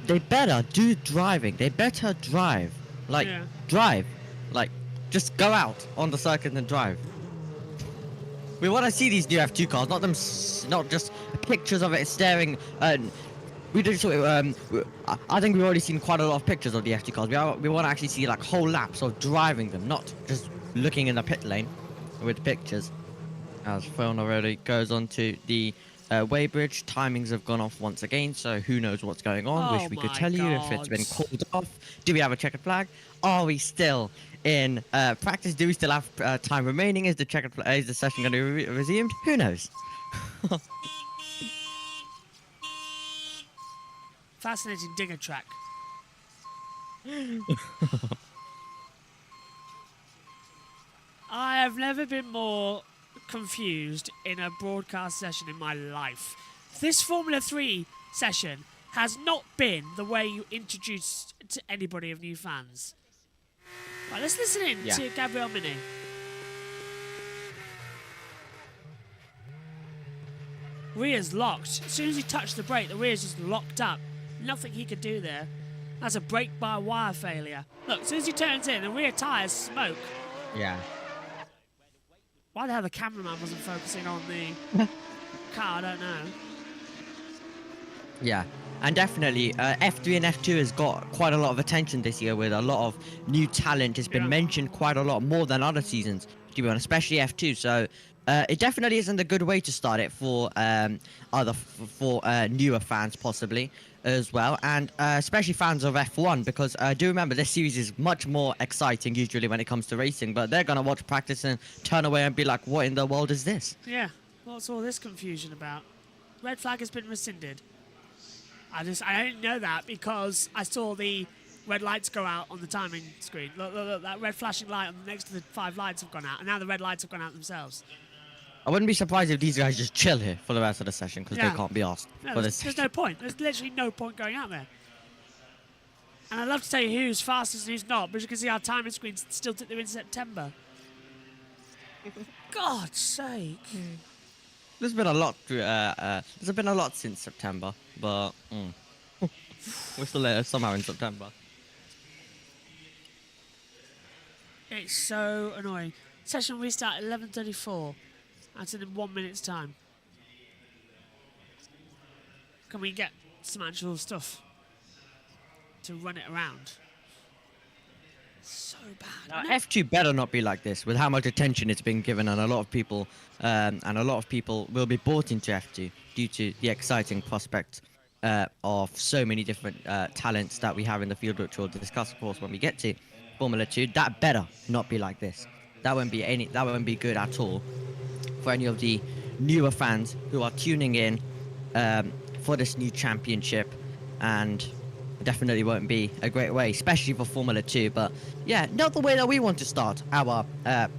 B: they better do driving. They better drive, like
A: Yeah.
B: drive, like just go out on the circuit and drive. We want to see these new F2 cars, not just pictures of it staring. We just, I think we've already seen quite a lot of pictures of the F2 cars. We want to actually see like whole laps of driving them, not just looking in the pit lane with pictures. As Phil already goes on to the weighbridge, timings have gone off once again, so who knows what's going on.
A: Oh
B: Wish we could
A: my
B: tell you if it's been
A: God.
B: called off. Do we have a checkered flag? Are we still in practice? Do we still have time remaining? Is the checkered flag? Is the session going to be resumed? Who knows?
A: Fascinating digger track. I have never been more confused in a broadcast session in my life. This Formula 3 session has not been the way you introduce to anybody of new fans. Right, let's listen in
B: Yeah.
A: to Gabriel Mini. Rear's locked. As soon as he touched the brake, the rear's just locked up. Nothing he could do there. That's a brake-by-wire failure. Look, as soon as he turns in, the rear tyres smoke.
B: Yeah.
A: Why the hell the cameraman wasn't focusing on the car, I don't know.
B: Yeah, and definitely F3 and F2 has got quite a lot of attention this year with a lot of new talent. It's been mentioned quite a lot more than other seasons, to be honest, especially F2. So it definitely isn't a good way to start it for newer fans possibly as well, and especially fans of F1 because I do remember this series is much more exciting usually when it comes to racing, but they're gonna watch practice and turn away and be like, "What in the world is this?"
A: Yeah, what's all this confusion about? Red flag has been rescinded. I didn't know that because I saw the red lights go out on the timing screen. Look, that red flashing light next to the 5 lights have gone out, and now the red lights have gone out themselves.
B: I wouldn't be surprised if these guys just chill here for the rest of the session because they can't be asked for this.
A: There's no point. There's literally no point going out there. And I'd love to tell you who's fastest and who's not, but you can see our timing screens still they're in September. God's sake.
B: There's been a lot. There's been a lot since September, but we're still somehow in September.
A: It's so annoying. Session restart at 11:34. That's in 1 minute's time. Can we get some actual stuff to run it around? So bad.
B: F2 better not be like this with how much attention it's been given, and a lot of people will be bought into F2 due to the exciting prospect of so many different talents that we have in the field, which we'll discuss, of course, when we get to Formula 2. That better not be like this. That won't be good at all for any of the newer fans who are tuning in for this new championship, and definitely won't be a great way, especially for Formula 2. But yeah, not the way that we want to start our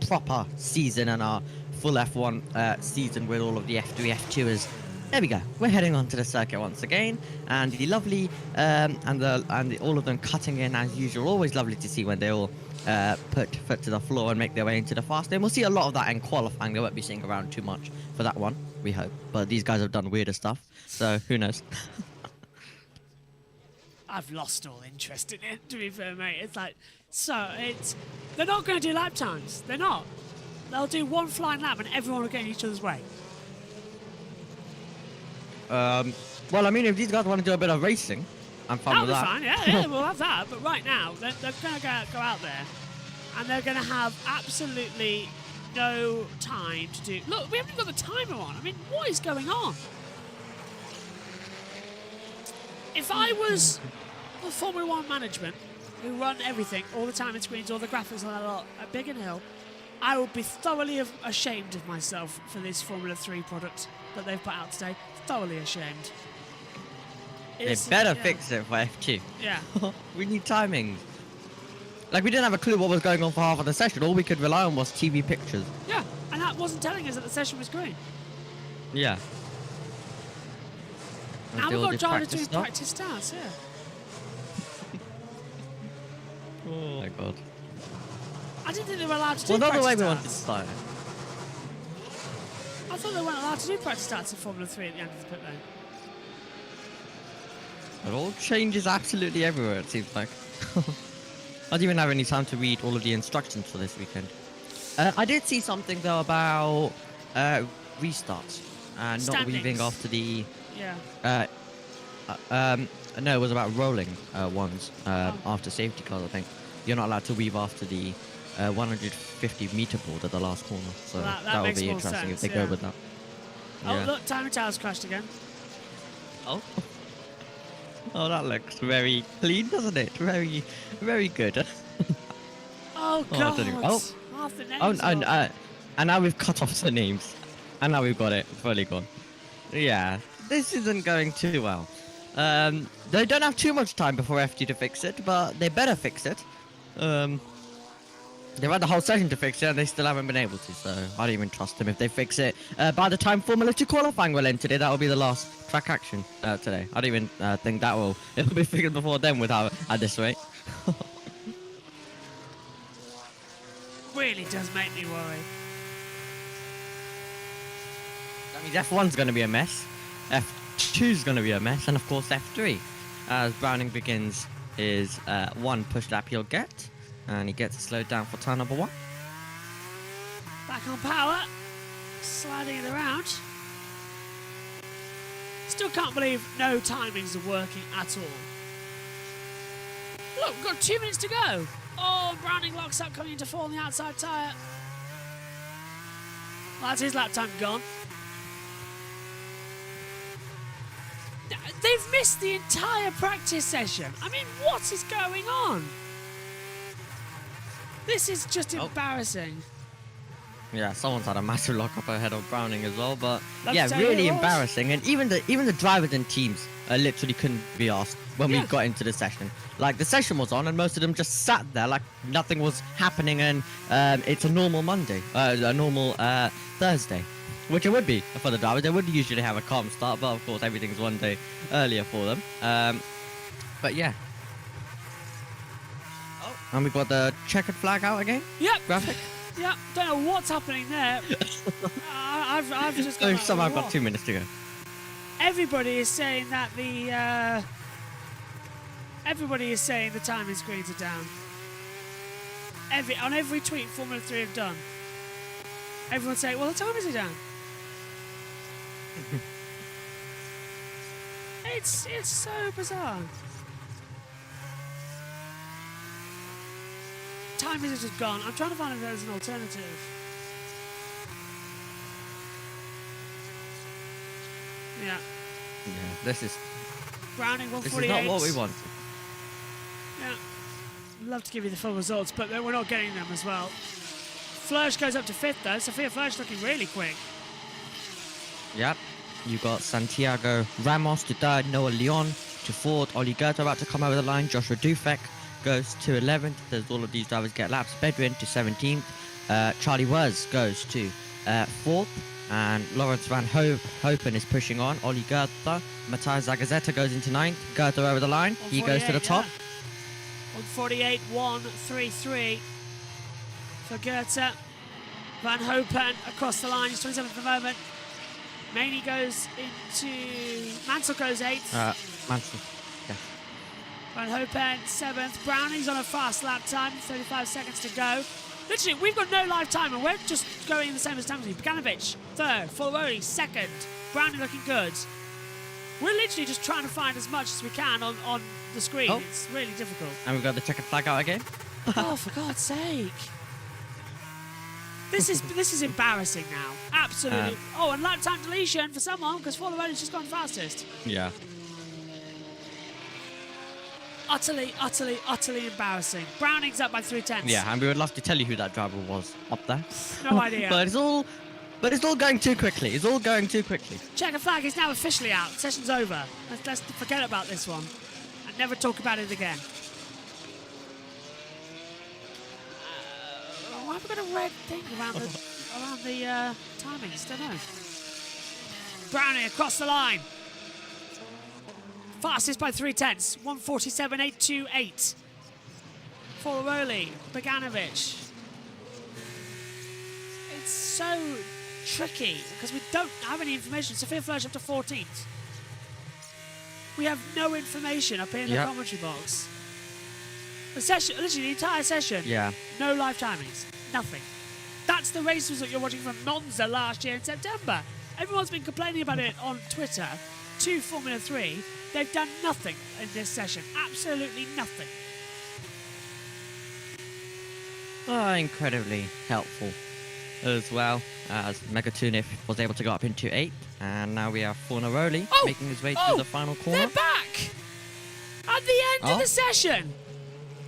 B: proper season and our full F1 season with all of the F3, F2ers. There we go. We're heading on to the circuit once again, and the lovely all of them cutting in as usual. Always lovely to see when they all put foot to the floor and make their way into the fast lane. We'll see a lot of that in qualifying. They won't be seeing around too much for that one, we hope. But these guys have done weirder stuff, so who knows.
A: I've lost all interest in it, to be fair, mate. It's like, they're not going to do lap times. They're not. They'll do one flying lap and everyone will get in each other's way.
B: Well, I mean, if these guys want to do a bit of racing, I'm fine with that.
A: That'll be fine, yeah, we'll have that. But right now, they're going to go out there and they're going to have absolutely no time to do... Look, we haven't got the timer on. I mean, what is going on? If I was the Formula 1 management who run everything, all the timing screens, all the graphics and that lot at Biggin Hill, I would be thoroughly ashamed of myself for this Formula 3 product that they've put out today. Thoroughly ashamed.
B: They better fix it for F2.
A: Yeah.
B: We need timings. Like, we didn't have a clue what was going on for half of the session. All we could rely on was TV pictures.
A: Yeah, and that wasn't telling us that the session was green.
B: Yeah.
A: Now we've got drivers doing practice starts, yeah.
B: Oh my god.
A: I didn't think they were allowed to do
B: not
A: practice
B: the way
A: starts.
B: we wanted to start it.
A: I thought they weren't allowed to do practice starts in Formula 3 at the end of the pit lane.
B: It all changes absolutely everywhere, it seems like. I don't even have any time to read all of the instructions for this weekend. I did see something, though, about restarts and not weaving after the...
A: Yeah.
B: No, it was about rolling ones after safety cars, I think. You're not allowed to weave after the 150-meter board at the last corner. So that would be interesting if they go with that.
A: Oh, look, timing tower's crashed again.
B: Oh. Oh, that looks very clean, doesn't it? Very, very good.
A: Oh, God. Half the names
B: and now we've cut off the names. And now we've got it fully gone. Yeah, this isn't going too well. They don't have too much time before FG to fix it, but they better fix it. They've had the whole session to fix it, and they still haven't been able to, so I don't even trust them if they fix it. By the time Formula 2 qualifying will end today, that will be the last track action today. I don't even think it'll be figured before then at this rate.
A: Really does make me worry.
B: That means F1's going to be a mess, F2's going to be a mess, and of course F3, as Browning begins is one push lap he'll get, and he gets slowed down for turn number 1.
A: Back on power. Sliding it around. Still can't believe no timings are working at all. Look, we've got 2 minutes to go. Oh, Browning locks up coming into 4 on the outside tyre. Well, that's his lap time gone. They've missed the entire practice session. I mean, what is going on? This is just embarrassing.
B: Yeah, someone's had a massive lock-up ahead of Browning as well, but
A: Love
B: yeah,
A: to tell you
B: really
A: it was.
B: embarrassing. And even the drivers and teams literally couldn't be asked when
A: Yeah.
B: we got into the session. Like, the session was on, and most of them just sat there like nothing was happening, and it's a normal Monday, a normal Thursday, which it would be for the drivers. They would usually have a calm start, but of course everything's one day earlier for them. But yeah. And we've got the checkered flag out again.
A: Yep.
B: Graphic.
A: Yep. Don't know what's happening there. I've just
B: So
A: got
B: somehow got 2 minutes to go.
A: Everybody is saying that everybody is saying the timing screens are down. On every tweet Formula 3 have done, everyone's saying, well, the timers are down. It's so bizarre. Timers are just gone. I'm trying to find if there's an alternative. Yeah.
B: Yeah, this is
A: Browning
B: this
A: 148.
B: is not what we want.
A: Yeah. Love to give you the full results, but we're not getting them as well. Flörsch goes up to 5th though. Sophia Flörsch looking really quick.
B: Yep. You got Santiago Ramos to 3rd, Noah Leon to 4th, Oli Goethe about to come over the line, Joshua Dufek goes to 11th. There's all of these drivers get laps. Bedouin to 17th. Charlie Wurz goes to 4th. And Lawrence Van Hopen is pushing on. Oli Goethe. Matthias Zagazeta goes into 9th. Goethe over the line. He goes to the top.
A: 148, 133 for Goethe. Van Hopen across the line. He's 27th at the moment. Maney goes into... Mansell goes 8th.
B: Mansell. Yeah.
A: Van Hopen 7th. Browning's on a fast lap time. 35 seconds to go. Literally, we've got no live time, and we're just going the same as time. Bogdanovic, 3rd. Fulleroni, 2nd. Browning looking good. We're literally just trying to find as much as we can on the screen.
B: Oh.
A: It's really difficult.
B: And we've got the checkered flag out again.
A: Oh, for God's sake. This is embarrassing now. Absolutely. And lap time deletion for someone, because Fulleroni's just gone fastest.
B: Yeah.
A: Utterly embarrassing. Browning's up by 3/10.
B: Yeah, and we would love to tell you who that driver was up there.
A: No idea.
B: But it's all going too quickly. It's all going too quickly.
A: Checker flag is now officially out. Session's over. Let's forget about this one and never talk about it again. Why have we got a red thing around the timings? Don't know. Browning across the line. Fastest by 3/10. 147.828. Fulleroli, Bogdanovic. It's so tricky because we don't have any information. Sophia Flörsch up to 14th. We have no information up here in the commentary box. The session, literally the entire session.
B: Yeah.
A: No live timings. Nothing. That's the race result you're watching from Monza last year in September. Everyone's been complaining about it on Twitter to Formula 3. They've done nothing in this session. Absolutely nothing.
B: Incredibly helpful as well, as Megatunif was able to go up into 8th, and now we have Fornaroli making his way through the final corner.
A: They're back at the end of the session.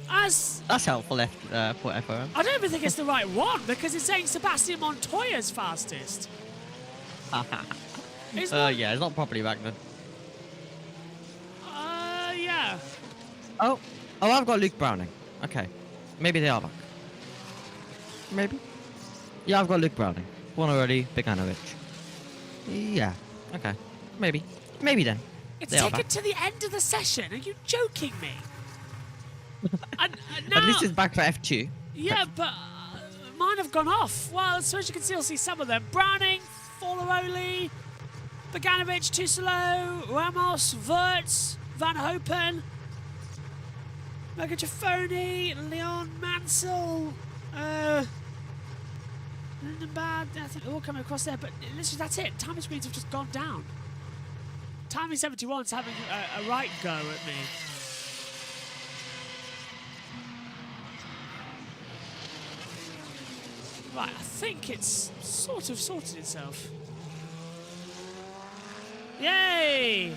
B: That's helpful for FOM.
A: I don't even think it's the right one because it's saying Sebastian Montoya's fastest.
B: Yeah, it's not properly back then.
A: Yeah.
B: Oh, I've got Luke Browning. Okay, maybe they are back. Maybe. Yeah, I've got Luke Browning. Fornaroli, Bogdanovic. Yeah. Okay. Maybe then.
A: It's
B: they are
A: taken
B: back.
A: to the end of the session. Are you joking me?
B: At least it's back for F2.
A: Yeah, but mine have gone off. Well, as you can still see some of them. Browning, Fornaroli, Bogdanovic, too slow, Ramos, Wirtz, Van Hopen. Megan Giafoni, Leon Mansell, Lindenbad, I think they're all coming across there, but literally that's it. Timing screens have just gone down. Timing 71's having a right go at me. Right, I think it's sort of sorted itself. Yay!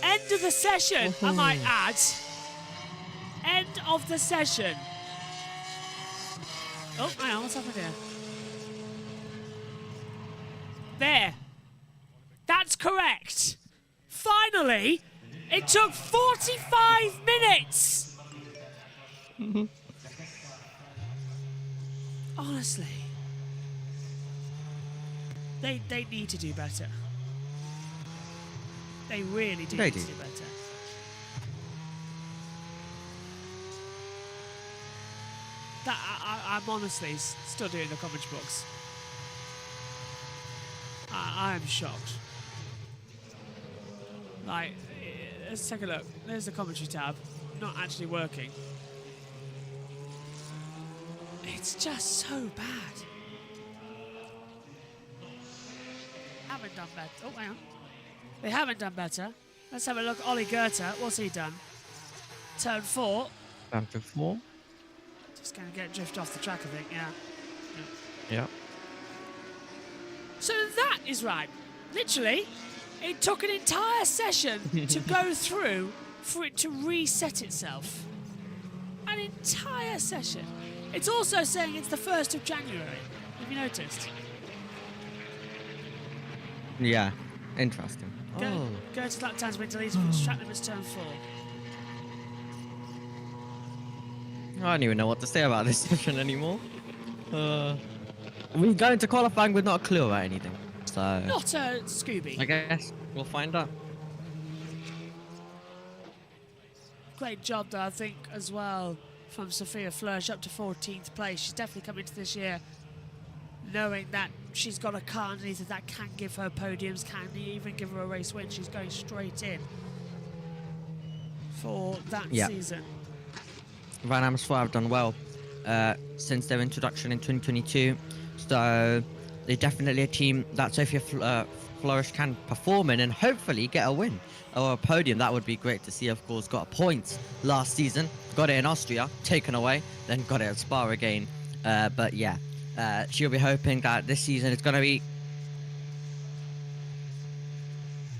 A: End of the session, I might add. End of the session. Oh, hang on, what's happened here? There. That's correct. Finally, it took 45 minutes. Honestly. They need to do better. They really do need to do better. I'm honestly still doing the comments box. I am shocked. Like, let's take a look. There's the commentary tab. Not actually working. It's just so bad. Haven't done better. Oh, hang on. They haven't done better. Let's have a look. Ollie Goethe, what's he done? Turn 4.
B: Turn to 4.
A: Just going to get drift off the track, I think, yeah.
B: Yeah.
A: So that is right. Literally, it took an entire session to go through for it to reset itself. An entire session. It's also saying it's the 1st of January. Have you noticed?
B: Yeah. Interesting.
A: Go to lap time's been deleted from track limits turn 4.
B: I don't even know what to say about this session anymore. We go into qualifying with not a clue about anything. So
A: Not a Scooby.
B: I guess we'll find out.
A: Great job, though, I think, as well, from Sophia Flörsch up to 14th place. She's definitely come into this year knowing that she's got a car underneath her that can give her podiums, can even give her a race win. She's going straight in for that season.
B: Van Amersfoort have done well since their introduction in 2022. So they're definitely a team that Sophia Flörsch can perform in and hopefully get a win or a podium. That would be great to see, of course. Got points last season, got it in Austria, taken away, then got it at Spa again. But yeah, she'll be hoping that this season it's going to be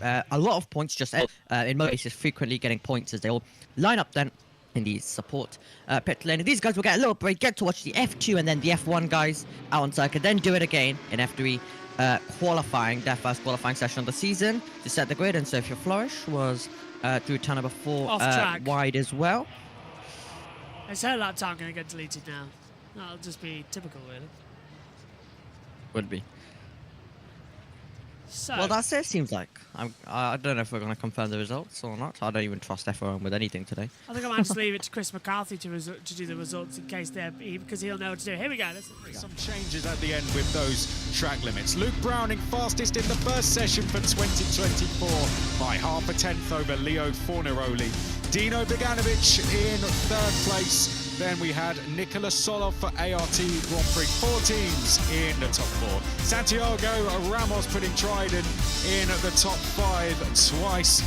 B: a lot of points, just in most cases frequently getting points as they all line up then in the support pit lane. And these guys will get a little break, get to watch the F2 and then the F1 guys out on circuit, then do it again in F3 qualifying, their first qualifying session of the season to set the grid. And Sophia Flörsch was through turn number 4 wide as well.
A: Is her lap time going to get deleted now? That'll just be typical, really.
B: Would be.
A: So,
B: well, that's it, seems like. I don't know if we're going to confirm the results or not. I don't even trust F1 with anything today.
A: I think I might just leave it to Chris McCarthy to do the results in case they're, because he'll know what to do. Here we go.
G: Some changes at the end with those track limits. Luke Browning fastest in the first session for 2024 by half a tenth over Leo Fornaroli. Dino Beganovic in 3rd place. Then we had Nicolas Solov for ART Grand Prix. 4 teams in the top 4. Santiago Ramos putting Trident in the top 5 twice.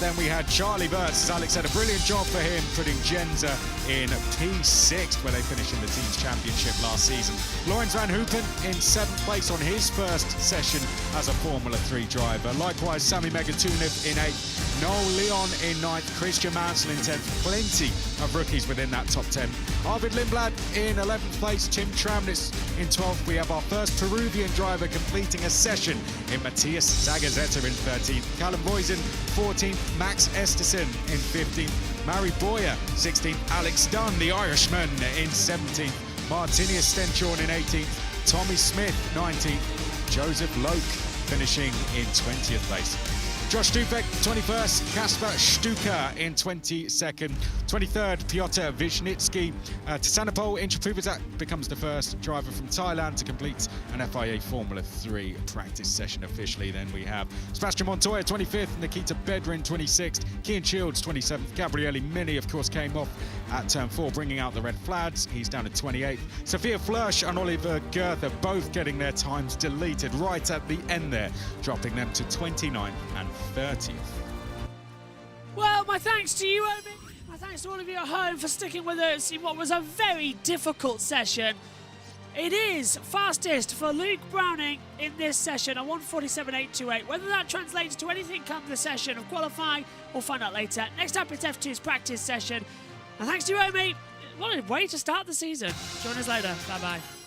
G: Then we had Charlie Burtz, as Alex said, a brilliant job for him, putting Genza in P6, where they finished in the Teams Championship last season. Lorenz Van Hoopen in 7th place on his first session as a Formula 3 driver. Likewise, Sami Megatuniv in 8th, Noel Leon in 9th, Christian Mansell in 10th. Plenty of rookies within that top 10. Arvid Lindblad in 11th place, Tim Tramnitz in 12th. We have our first Peruvian driver completing a session in Matthias Zagazeta in 13th. Callum Voisin 14th, Max Esterson in 15th, Mary Boyer 16th, Alex Dunn, the Irishman, in 17th, Martinius Stenchorn in 18th, Tommy Smith 19th, Joseph Loke finishing in 20th place. Josh Dubek, 21st. Kasper Stuka in 22nd. 23rd, Piotr Wisnicki. Tisanopol Intrapubizak becomes the first driver from Thailand to complete an FIA Formula 3 practice session officially. Then we have Sebastian Montoya, 25th. Nikita Bedrin, 26th. Kian Shields, 27th. Gabriele Mini, of course, came off at turn 4, bringing out the red flags. He's down at 28th. Sophia Flörsch and Oliver Goethe both getting their times deleted right at the end there, dropping them to 29th and 30th.
A: Well, my thanks to you, Omi. My thanks to all of you at home for sticking with us in what was a very difficult session. It is fastest for Luke Browning in this session, a 1:47.828. Whether that translates to anything come the session of qualifying, we'll find out later. Next up, it's F2's practice session. And thanks to you, Omi. What a way to start the season. Join us later. Bye-bye.